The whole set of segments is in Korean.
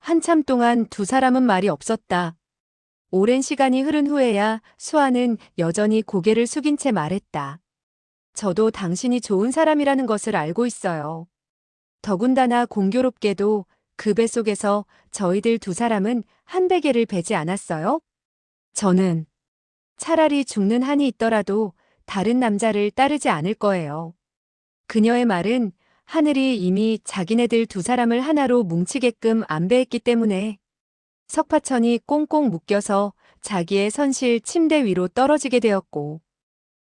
한참 동안 두 사람은 말이 없었다. 오랜 시간이 흐른 후에야 수아는 여전히 고개를 숙인 채 말했다. 저도 당신이 좋은 사람이라는 것을 알고 있어요. 더군다나 공교롭게도 그 배 속에서 저희들 두 사람은 한 베개를 베지 않았어요? 저는 차라리 죽는 한이 있더라도 다른 남자를 따르지 않을 거예요. 그녀의 말은 하늘이 이미 자기네들 두 사람을 하나로 뭉치게끔 안배했기 때문에 석파천이 꽁꽁 묶여서 자기의 선실 침대 위로 떨어지게 되었고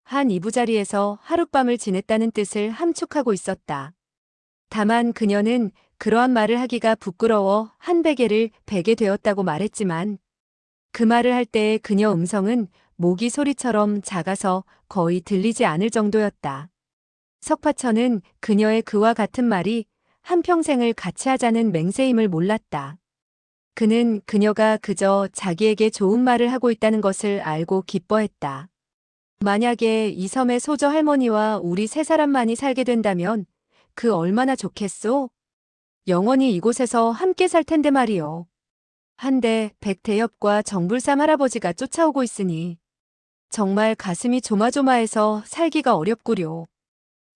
한 이부자리에서 하룻밤을 지냈다는 뜻을 함축하고 있었다. 다만 그녀는 그러한 말을 하기가 부끄러워 한 베개를 베게 되었다고 말했지만 그 말을 할 때의 그녀 음성은 모기 소리처럼 작아서 거의 들리지 않을 정도였다. 석파천은 그녀의 그와 같은 말이 한평생을 같이 하자는 맹세임을 몰랐다. 그는 그녀가 그저 자기에게 좋은 말을 하고 있다는 것을 알고 기뻐했다. 만약에 이 섬의 소저 할머니와 우리 세 사람만이 살게 된다면 그 얼마나 좋겠소? 영원히 이곳에서 함께 살 텐데 말이요. 한데 백대엽과 정불삼 할아버지가 쫓아오고 있으니 정말 가슴이 조마조마해서 살기가 어렵구려.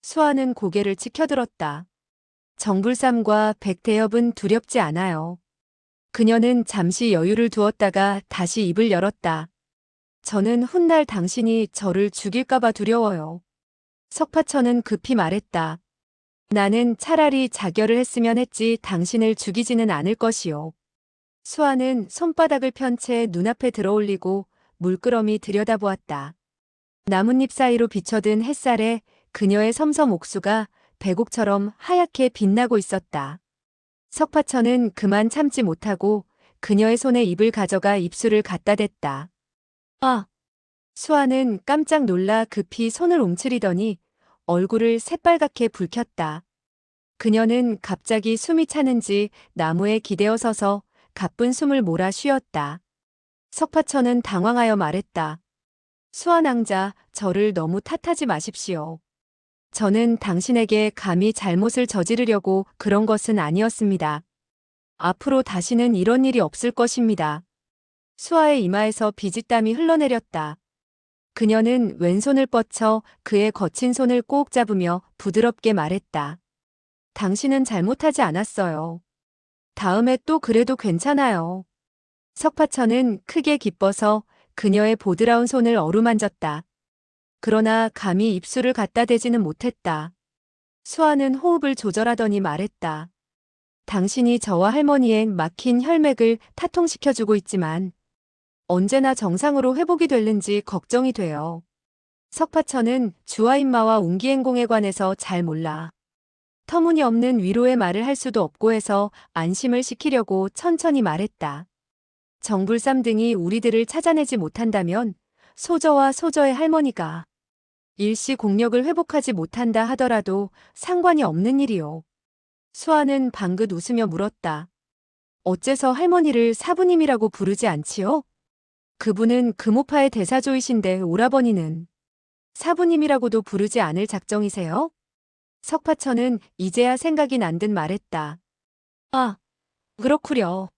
수아는 고개를 치켜들었다. 정불삼과 백대엽은 두렵지 않아요. 그녀는 잠시 여유를 두었다가 다시 입을 열었다. 저는 훗날 당신이 저를 죽일까봐 두려워요. 석파천은 급히 말했다. 나는 차라리 자결을 했으면 했지 당신을 죽이지는 않을 것이요. 수아는 손바닥을 편 채 눈앞에 들어올리고 물끄러미 들여다보았다. 나뭇잎 사이로 비춰든 햇살에 그녀의 섬섬 옥수가 백옥처럼 하얗게 빛나고 있었다. 석파천은 그만 참지 못하고 그녀의 손에 입을 가져가 입술을 갖다 댔다. 아! 수아는 깜짝 놀라 급히 손을 움츠리더니 얼굴을 새빨갛게 붉혔다. 그녀는 갑자기 숨이 차는지 나무에 기대어 서서 가쁜 숨을 몰아 쉬었다. 석파천은 당황하여 말했다. 수아낭자, 저를 너무 탓하지 마십시오. 저는 당신에게 감히 잘못을 저지르려고 그런 것은 아니었습니다. 앞으로 다시는 이런 일이 없을 것입니다. 수아의 이마에서 비지땀이 흘러내렸다. 그녀는 왼손을 뻗쳐 그의 거친 손을 꼭 잡으며 부드럽게 말했다. 당신은 잘못하지 않았어요. 다음에 또 그래도 괜찮아요. 석파천은 크게 기뻐서 그녀의 보드라운 손을 어루만졌다. 그러나 감히 입술을 갖다 대지는 못했다. 수아는 호흡을 조절하더니 말했다. 당신이 저와 할머니의 막힌 혈맥을 타통시켜주고 있지만 언제나 정상으로 회복이 될는지 걱정이 돼요. 석파천은 주아인마와 운기행공에 관해서 잘 몰라. 터무니없는 위로의 말을 할 수도 없고 해서 안심을 시키려고 천천히 말했다. 정불삼 등이 우리들을 찾아내지 못한다면 소저와 소저의 할머니가 일시 공력을 회복하지 못한다 하더라도 상관이 없는 일이요. 수아는 방긋 웃으며 물었다. 어째서 할머니를 사부님이라고 부르지 않지요? 그분은 금오파의 대사조이신데 오라버니는 사부님이라고도 부르지 않을 작정이세요? 석파천은 이제야 생각이 난 듯 말했다. 아, 그렇구려.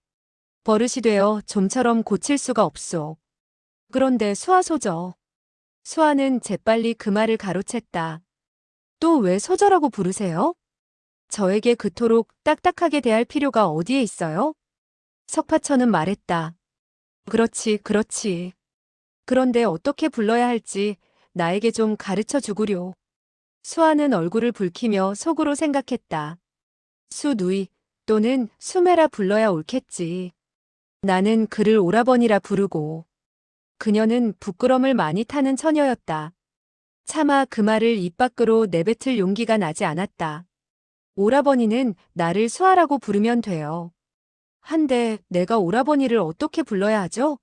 버릇이 되어 좀처럼 고칠 수가 없소. 그런데 수아소저. 수아는 재빨리 그 말을 가로챘다. 또 왜 소저라고 부르세요? 저에게 그토록 딱딱하게 대할 필요가 어디에 있어요? 석파천은 말했다. 그렇지, 그렇지. 그런데 어떻게 불러야 할지 나에게 좀 가르쳐 주구려. 수아는 얼굴을 붉히며 속으로 생각했다. 수누이 또는 수메라 불러야 옳겠지. 나는 그를 오라버니라 부르고. 그녀는 부끄럼을 많이 타는 처녀였다. 차마 그 말을 입 밖으로 내뱉을 용기가 나지 않았다. 오라버니는 나를 수아라고 부르면 돼요. 한데 내가 오라버니를 어떻게 불러야 하죠?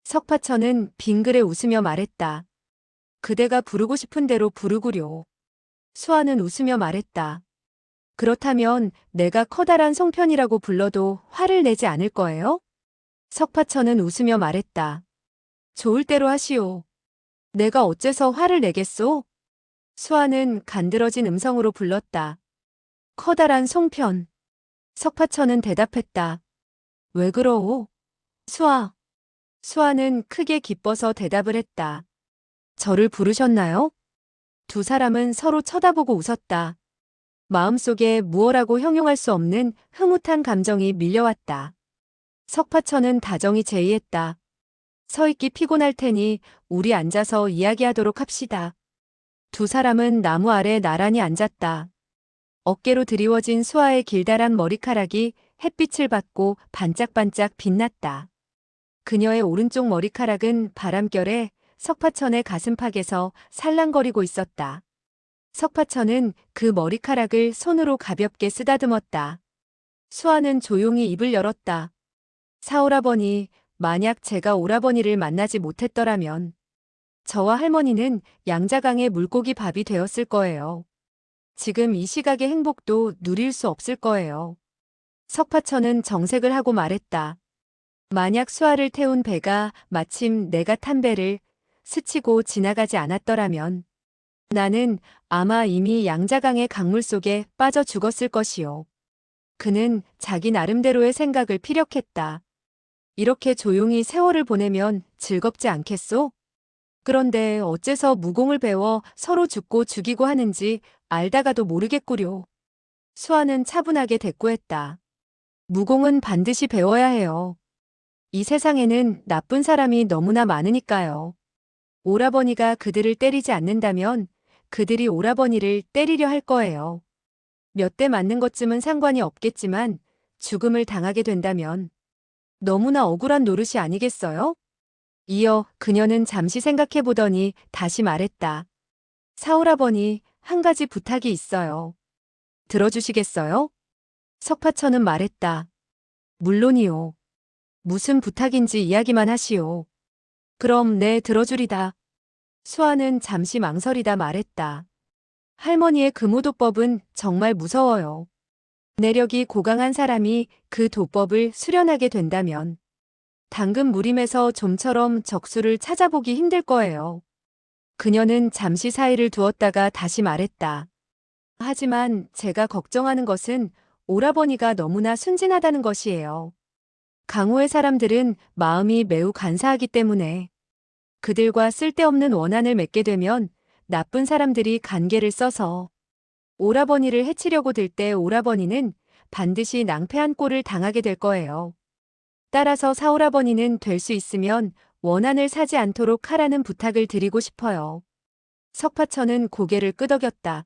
석파천은 빙그레 웃으며 말했다. 그대가 부르고 싶은 대로 부르구려. 수아는 웃으며 말했다. 그렇다면 내가 커다란 송편이라고 불러도 화를 내지 않을 거예요? 석파천은 웃으며 말했다. 좋을 대로 하시오. 내가 어째서 화를 내겠소? 수아는 간드러진 음성으로 불렀다. 커다란 송편. 석파천은 대답했다. 왜 그러오? 수아. 수아는 크게 기뻐서 대답을 했다. 저를 부르셨나요? 두 사람은 서로 쳐다보고 웃었다. 마음속에 무엇라고 형용할 수 없는 흐뭇한 감정이 밀려왔다. 석파천은 다정히 제의했다. 서 있기 피곤할 테니 우리 앉아서 이야기하도록 합시다. 두 사람은 나무 아래 나란히 앉았다. 어깨로 드리워진 수아의 길다란 머리카락이 햇빛을 받고 반짝반짝 빛났다. 그녀의 오른쪽 머리카락은 바람결에 석파천의 가슴팍에서 살랑거리고 있었다. 석파천은 그 머리카락을 손으로 가볍게 쓰다듬었다. 수아는 조용히 입을 열었다. 사오라버니, 만약 제가 오라버니를 만나지 못했더라면 저와 할머니는 양자강의 물고기 밥이 되었을 거예요. 지금 이 시각의 행복도 누릴 수 없을 거예요. 석파천은 정색을 하고 말했다. 만약 수아를 태운 배가 마침 내가 탄 배를 스치고 지나가지 않았더라면 나는 아마 이미 양자강의 강물 속에 빠져 죽었을 것이요. 그는 자기 나름대로의 생각을 피력했다. 이렇게 조용히 세월을 보내면 즐겁지 않겠소? 그런데 어째서 무공을 배워 서로 죽고 죽이고 하는지 알다가도 모르겠구려. 수아는 차분하게 대꾸했다. 무공은 반드시 배워야 해요. 이 세상에는 나쁜 사람이 너무나 많으니까요. 오라버니가 그들을 때리지 않는다면 그들이 오라버니를 때리려 할 거예요. 몇 대 맞는 것쯤은 상관이 없겠지만 죽음을 당하게 된다면 너무나 억울한 노릇이 아니겠어요? 이어 그녀는 잠시 생각해 보더니 다시 말했다. 사오라버니, 한 가지 부탁이 있어요. 들어주시겠어요? 석파천은 말했다. 물론이요. 무슨 부탁인지 이야기만 하시오. 그럼 네, 들어주리다. 수아는 잠시 망설이다 말했다. 할머니의 금오도법은 정말 무서워요. 내력이 고강한 사람이 그 도법을 수련하게 된다면 당근 무림에서 좀처럼 적수를 찾아보기 힘들 거예요. 그녀는 잠시 사이를 두었다가 다시 말했다. 하지만 제가 걱정하는 것은 오라버니가 너무나 순진하다는 것이에요. 강호의 사람들은 마음이 매우 간사하기 때문에 그들과 쓸데없는 원한을 맺게 되면 나쁜 사람들이 간계를 써서 오라버니를 해치려고 들 때 오라버니는 반드시 낭패한 꼴을 당하게 될 거예요. 따라서 사오라버니는 될 수 있으면 원한을 사지 않도록 하라는 부탁을 드리고 싶어요. 석파천은 고개를 끄덕였다.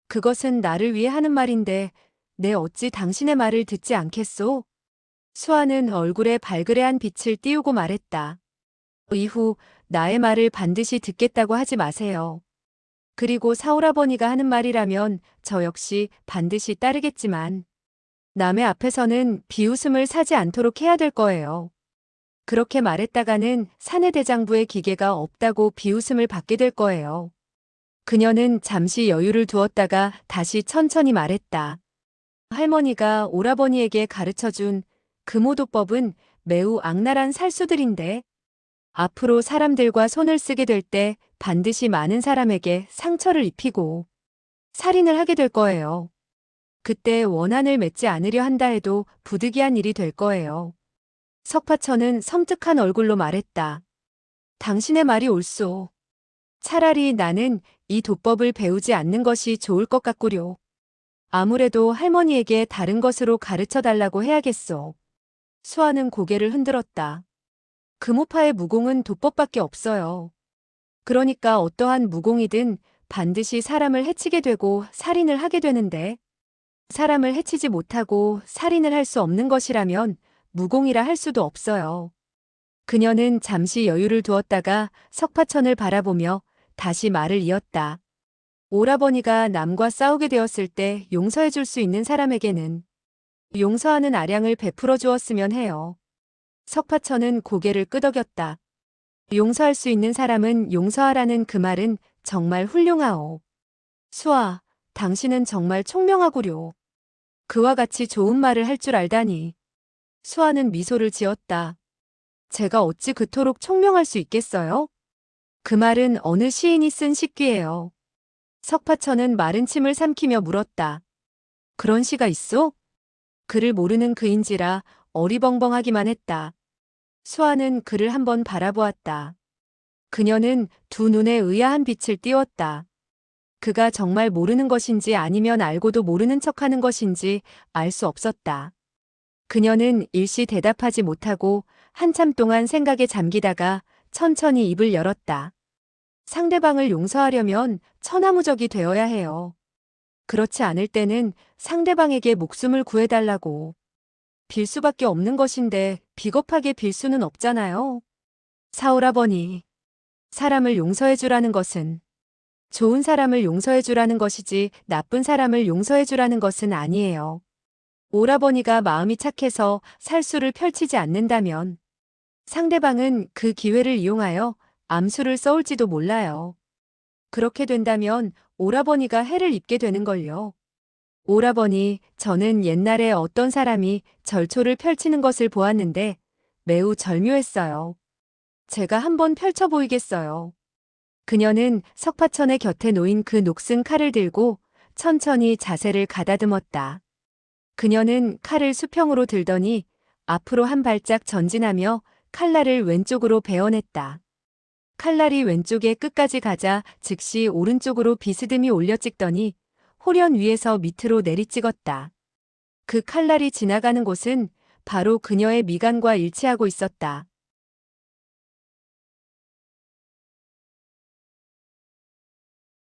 그것은 나를 위해 하는 말인데 내 어찌 당신의 말을 듣지 않겠소? 수아는 얼굴에 발그레한 빛을 띄우고 말했다. 이후 나의 말을 반드시 듣겠다고 하지 마세요. 그리고 사오라버니가 하는 말이라면 저 역시 반드시 따르겠지만 남의 앞에서는 비웃음을 사지 않도록 해야 될 거예요. 그렇게 말했다가는 사내대장부의 기계가 없다고 비웃음을 받게 될 거예요. 그녀는 잠시 여유를 두었다가 다시 천천히 말했다. 할머니가 오라버니에게 가르쳐준 금오도법은 매우 악랄한 살수들인데 앞으로 사람들과 손을 쓰게 될 때 반드시 많은 사람에게 상처를 입히고 살인을 하게 될 거예요. 그때 원한을 맺지 않으려 한다 해도 부득이한 일이 될 거예요. 석파천은 섬뜩한 얼굴로 말했다. 당신의 말이 옳소. 차라리 나는 이 도법을 배우지 않는 것이 좋을 것 같구려. 아무래도 할머니에게 다른 것으로 가르쳐 달라고 해야겠소. 수아는 고개를 흔들었다. 금오파의 무공은 도법밖에 없어요. 그러니까 어떠한 무공이든 반드시 사람을 해치게 되고 살인을 하게 되는데 사람을 해치지 못하고 살인을 할 수 없는 것이라면 무공이라 할 수도 없어요. 그녀는 잠시 여유를 두었다가 석파천을 바라보며 다시 말을 이었다. 오라버니가 남과 싸우게 되었을 때 용서해 줄 수 있는 사람에게는 용서하는 아량을 베풀어 주었으면 해요. 석파천은 고개를 끄덕였다. 용서할 수 있는 사람은 용서하라는 그 말은 정말 훌륭하오. 수아, 당신은 정말 총명하구려. 그와 같이 좋은 말을 할 줄 알다니. 수아는 미소를 지었다. 제가 어찌 그토록 총명할 수 있겠어요? 그 말은 어느 시인이 쓴 식귀예요. 석파천은 마른 침을 삼키며 물었다. 그런 시가 있어? 그를 모르는 그인지라 어리벙벙하기만 했다. 수아는 그를 한번 바라보았다. 그녀는 두 눈에 의아한 빛을 띄웠다. 그가 정말 모르는 것인지 아니면 알고도 모르는 척하는 것인지 알 수 없었다. 그녀는 일시 대답하지 못하고 한참 동안 생각에 잠기다가 천천히 입을 열었다. 상대방을 용서하려면 천하무적이 되어야 해요. 그렇지 않을 때는 상대방에게 목숨을 구해달라고 빌 수밖에 없는 것인데 비겁하게 빌 수는 없잖아요. 사오라버니, 사람을 용서해주라는 것은 좋은 사람을 용서해주라는 것이지 나쁜 사람을 용서해주라는 것은 아니에요. 오라버니가 마음이 착해서 살수를 펼치지 않는다면 상대방은 그 기회를 이용하여 암수를 써올지도 몰라요. 그렇게 된다면 오라버니가 해를 입게 되는걸요. 오라버니, 저는 옛날에 어떤 사람이 절초를 펼치는 것을 보았는데 매우 절묘했어요. 제가 한번 펼쳐 보이겠어요. 그녀는 석파천의 곁에 놓인 그 녹슨 칼을 들고 천천히 자세를 가다듬었다. 그녀는 칼을 수평으로 들더니 앞으로 한 발짝 전진하며 칼날을 왼쪽으로 베어냈다. 칼날이 왼쪽에 끝까지 가자 즉시 오른쪽으로 비스듬히 올려 찍더니 홀연 위에서 밑으로 내리 찍었다. 그 칼날이 지나가는 곳은 바로 그녀의 미간과 일치하고 있었다.